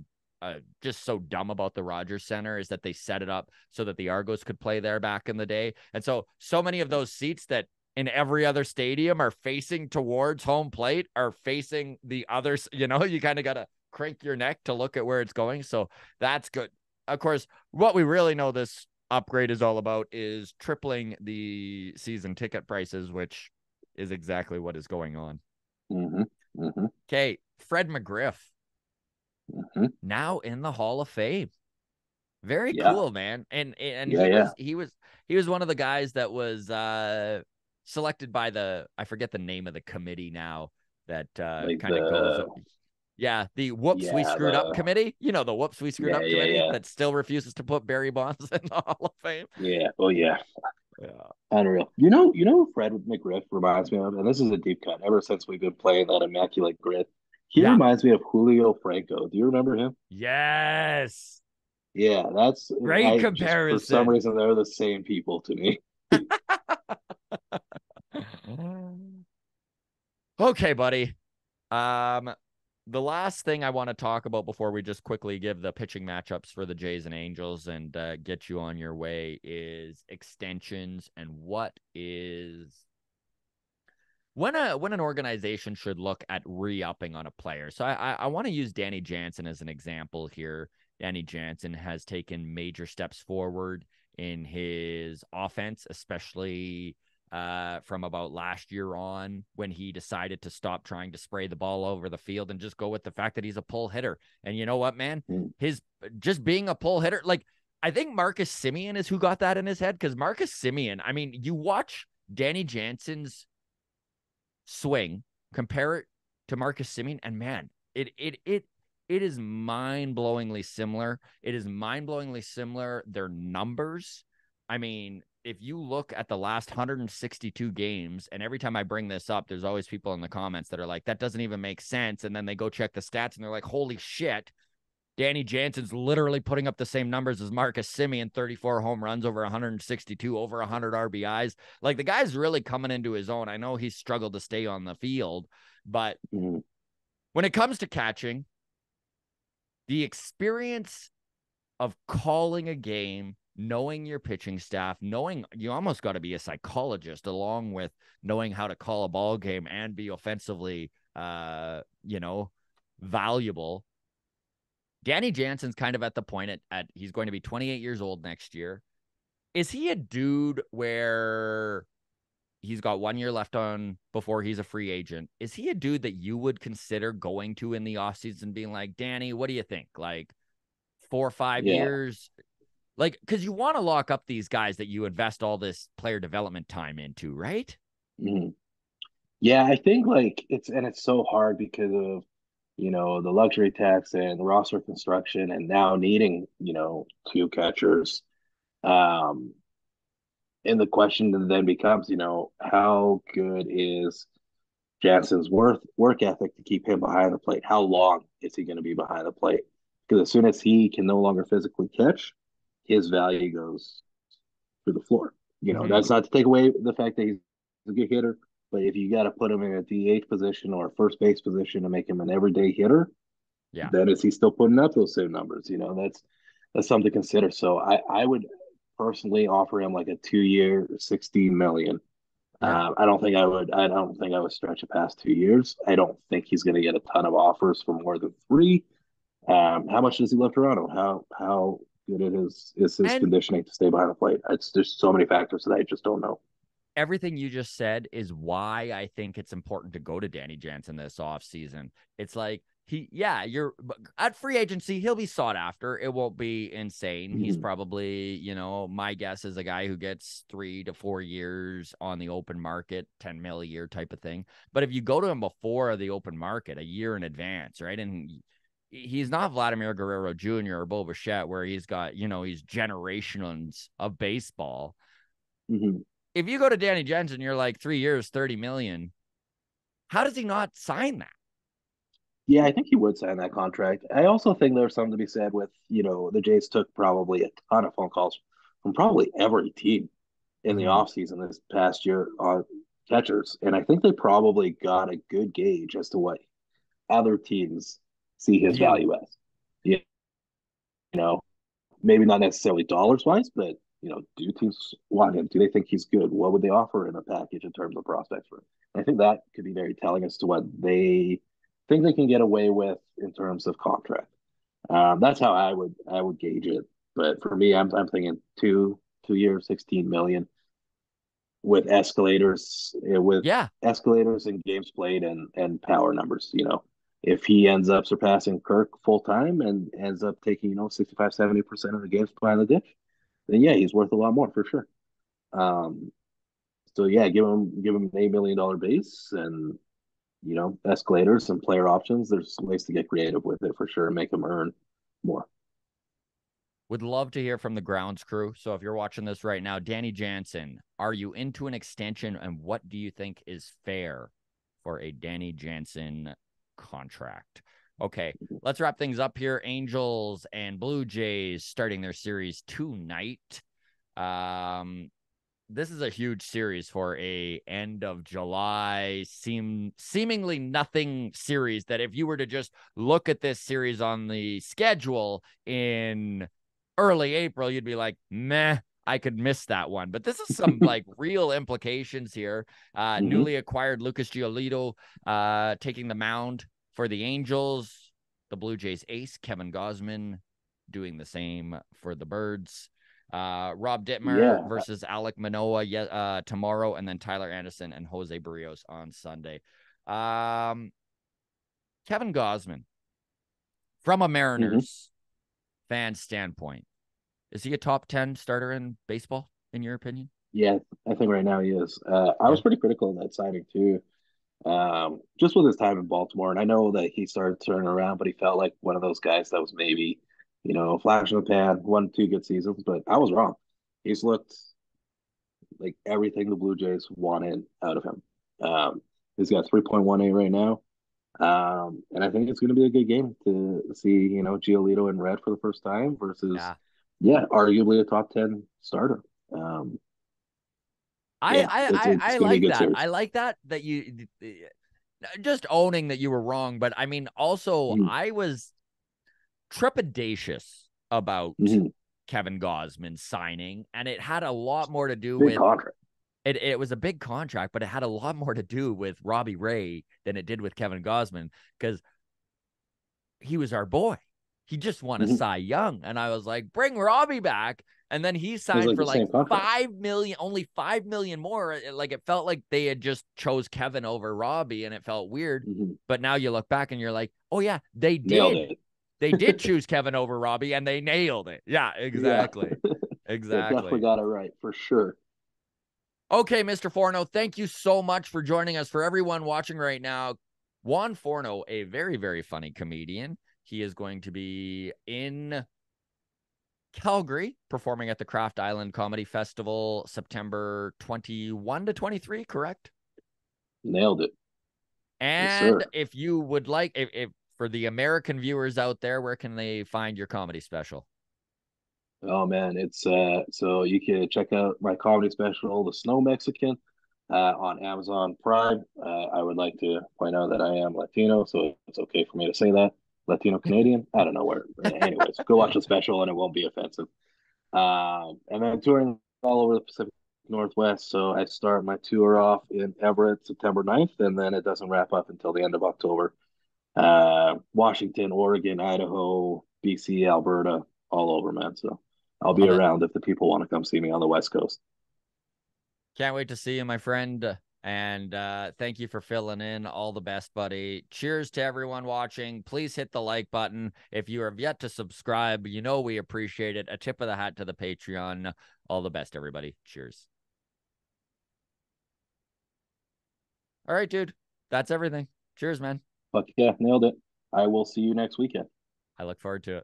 just so dumb about the Rogers Center is that they set it up so that the Argos could play there back in the day. And so many of those seats that in every other stadium are facing towards home plate are facing the others. You kind of got to crank your neck to look at where it's going. So that's good. Of course, what we really know this upgrade is all about is tripling the season ticket prices, which is exactly what is going on. Mm-hmm. Mm-hmm. Okay, Fred McGriff Mm-hmm. now in the Hall of Fame. Very Yeah. cool, man. And Yeah. he Yeah. was he was one of the guys that was selected by I forget the name of the committee now that Like kind of goes. Yeah, the whoops we yeah, screwed up committee. The whoops we screwed yeah, up yeah, committee yeah, that still refuses to put Barry Bonds in the Hall of Fame. yeah. Oh yeah. Yeah. Unreal. Who Fred McGriff reminds me of, and this is a deep cut. Ever since we've been playing that immaculate grid, he Yeah. reminds me of Julio Franco. Do you remember him? Yes. Yeah, that's Great I just for some comparison. reason they're the same people to me. Okay, buddy. Um, the last thing I want to talk about before we just quickly give the pitching matchups for the Jays and Angels and get you on your way is extensions and what is when an organization should look at re-upping on a player. So I want to use Danny Jansen as an example here. Danny Jansen has taken major steps forward in his offense, especially from about last year on when he decided to stop trying to spray the ball over the field and just go with the fact that he's a pull hitter. And you know what, man? Mm. His just being a pull hitter, like I think Marcus Semien is who got that in his head because Marcus Semien, I mean, you watch Danny Jansen's swing, compare it to Marcus Semien, and man, it is mind-blowingly similar. It is mind-blowingly similar. Their numbers, I mean, if you look at the last 162 games, and every time I bring this up, there's always people in the comments that are like, that doesn't even make sense. And then they go check the stats and they're like, holy shit, Danny Jansen's literally putting up the same numbers as Marcus Semien, 34 home runs, over 162, over 100 RBIs. Like the guy's really coming into his own. I know he's struggled to stay on the field, but when it comes to catching, the experience of calling a game, knowing your pitching staff, knowing you almost got to be a psychologist along with knowing how to call a ball game and be offensively, valuable. Danny Jansen's kind of at the point at he's going to be 28 years old next year. Is he a dude where he's got 1 year left on before he's a free agent. Is he a dude that you would consider going to in the offseason, being like, Danny, what do you think? Like 4 or 5 Yeah. years? Like, because you want to lock up these guys that you invest all this player development time into, right? Mhm. Yeah, I think like it's so hard because of, the luxury tax and the roster construction and now needing, two catchers. Um, and the question then becomes, how good is Jansen's work ethic to keep him behind the plate? How long is he going to be behind the plate? Because as soon as he can no longer physically catch, his value goes through the floor. Mm-hmm. That's not to take away the fact that he's a good hitter, but if you got to put him in a DH position or a first base position to make him an everyday hitter, Yeah. then is he still putting up those same numbers? That's something to consider. So I would personally offer him like a 2 year, 16 million. Yeah. I don't think I would. I don't think I would stretch it past 2 years. I don't think he's going to get a ton of offers for more than three. How much does he love Toronto? How good it is his And conditioning to stay behind the plate? There's so many factors that I just don't know. everything you just said is why I think it's important to go to Danny Jansen this offseason. It's like you're at free agency, he'll be sought after. It won't be insane. Mm-hmm. He's probably, my guess is a guy who gets 3 to 4 years on the open market, 10 mil a year type of thing. But if you go to him before the open market, a year in advance, right? And he's not Vladimir Guerrero Jr. or Bo Bichette, where he's got, he's generations of baseball. Mm-hmm. If you go to Danny Jansen, you're like 3 years, 30 million. How does he not sign that? Yeah, I think he would sign that contract. I also think there's something to be said with, the Jays took probably a ton of phone calls from probably every team in the offseason this past year on catchers. And I think they probably got a good gauge as to what other teams see his value as. You know, maybe not necessarily dollars wise, but do teams want him? Do they think he's good? What would they offer in a package in terms of prospects for him? I think that could be very telling as to what they think they can get away with in terms of contract. That's how I would gauge it. But for me, I'm thinking 2 years, 16 million with escalators and games played and power numbers. If he ends up surpassing Kirk full time and ends up taking 65, 70% of the games behind the ditch, then yeah, he's worth a lot more for sure. So yeah, give him an $8 million base and escalators and player options. There's ways to get creative with it for sure and make him earn more. Would love to hear from the grounds crew. So if you're watching this right now, Danny Jansen, are you into an extension, and what do you think is fair for a Danny Jansen contract? Okay, let's wrap things up here. Angels and Blue Jays starting their series tonight. This is a huge series for a end of July, seemingly nothing series that if you were to just look at this series on the schedule in early April, you'd be like, meh, I could miss that one. But this is some like real implications here. Newly acquired Lucas Giolito taking the mound for the Angels. The Blue Jays ace, Kevin Gausman, doing the same for the Birds. Rob Dittmer versus Alek Manoah tomorrow, and then Tyler Anderson and Jose Barrios on Sunday. Kevin Gausman, from a Mariners fan standpoint, is he a top 10 starter in baseball, in your opinion? Yeah, I think right now he is. I was pretty critical of that signing too. Just with his time in Baltimore, and I know that he started turning around, but he felt like one of those guys that was maybe, a flash in the pan, 1-2 good seasons. But I was wrong. He's looked like everything the Blue Jays wanted out of him. He's got 3.18 right now. And I think it's going to be a good game to see, Giolito in red for the first time versus, arguably a top 10 starter. I like that. Series. I like that you just owning that you were wrong. But I mean, also, I was trepidatious about Kevin Gausman signing, and it had a lot more to do with contract. It was a big contract, but it had a lot more to do with Robbie Ray than it did with Kevin Gausman, because he was our boy. He just won a Cy Young. And I was like, bring Robbie back. And then he It was signed like for the like same contract. 5 million, only 5 million more. Like it felt like they had just chose Kevin over Robbie, and it felt weird. Mm-hmm. But now you look back and you're like, oh yeah, they Nailed did. it. They did choose Kevin over Robbie, and they nailed it. Yeah, Yeah. exactly. They definitely Exactly. got it right for sure. Okay, Mr. Forno, thank you so much for joining us. For everyone watching right now, Juan Forno, a very, very funny comedian. He is going to be in Calgary performing at the Craft Island Comedy Festival September 21 to 23, correct? Nailed it. Yes, And sir. if you would like, if for the American viewers out there, where can they find your comedy special? Oh man, it's so you can check out my comedy special, The Snow Mexican, on Amazon Prime. I would like to point out that I am Latino, so it's okay for me to say that. Latino Canadian. I don't know where. Anyways, go watch the special and it won't be offensive. And then touring all over the Pacific Northwest. So I start my tour off in Everett September 9th, and then it doesn't wrap up until the end of October. Washington, Oregon, Idaho, BC, Alberta, all over, man. So I'll be Love it. around if the people want to come see me on the West Coast. Can't wait to see you, my friend. And thank you for filling in. All the best, buddy. Cheers to everyone watching. Please hit the like button. If you have yet to subscribe, you know we appreciate it. A tip of the hat to the Patreon. All the best, everybody. Cheers. All right, dude. That's everything. Cheers, man. Fuck yeah, nailed it. I will see you next weekend. I look forward to it.